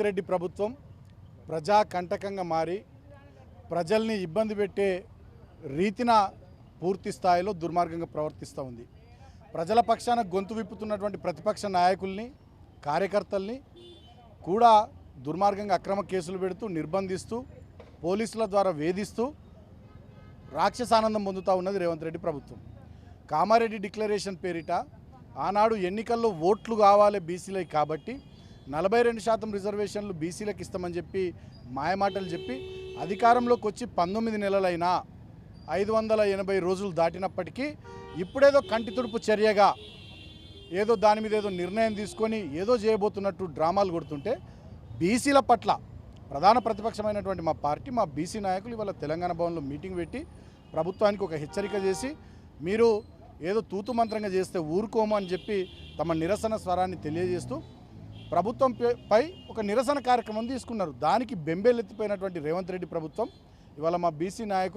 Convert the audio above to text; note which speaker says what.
Speaker 1: రెడ్డి ప్రభుత్వం ప్రజాకంటకంగా మారి ప్రజల్ని ఇబ్బంది పెట్టే రీతిన పూర్తి స్థాయిలో దుర్మార్గంగా ప్రవర్తిస్తూ ఉంది. ప్రజల పక్షాన గొంతు విప్పుతున్నటువంటి ప్రతిపక్ష నాయకుల్ని, కార్యకర్తల్ని కూడా దుర్మార్గంగా అక్రమ కేసులు పెడుతూ, నిర్బంధిస్తూ, పోలీసుల ద్వారా వేధిస్తూ రాక్షసానందం పొందుతూ ఉన్నది రేవంత్ రెడ్డి ప్రభుత్వం. కామారెడ్డి డిక్లరేషన్ పేరిట ఆనాడు ఎన్నికల్లో ఓట్లు కావాలి బీసీలకి కాబట్టి 42% రిజర్వేషన్లు బీసీలకు ఇస్తామని చెప్పి మాయమాటలు చెప్పి అధికారంలోకి వచ్చి 19 నెలలైనా 580 రోజులు దాటినప్పటికీ ఇప్పుడేదో కంటి తుడుపు చర్యగా ఏదో దాని మీద ఏదో నిర్ణయం తీసుకొని ఏదో చేయబోతున్నట్టు డ్రామాలు కొడుతుంటే బీసీల పట్ల ప్రధాన ప్రతిపక్షమైనటువంటి మా పార్టీ, మా బీసీ నాయకులు ఇవాళ తెలంగాణ భవన్లో మీటింగ్ పెట్టి ప్రభుత్వానికి ఒక హెచ్చరిక చేసి మీరు ఏదో తూతు మంత్రంగా చేస్తే ఊరుకోము అని చెప్పి తమ నిరసన స్వరాన్ని తెలియజేస్తూ ప్రభుత్వంపై ఒక నిరసన కార్యక్రమం తీసుకున్నారు. దానికి బెంబేలెత్తిపోయినటువంటి రేవంత్ రెడ్డి ప్రభుత్వం ఇవాళ మా బీసీ నాయకులు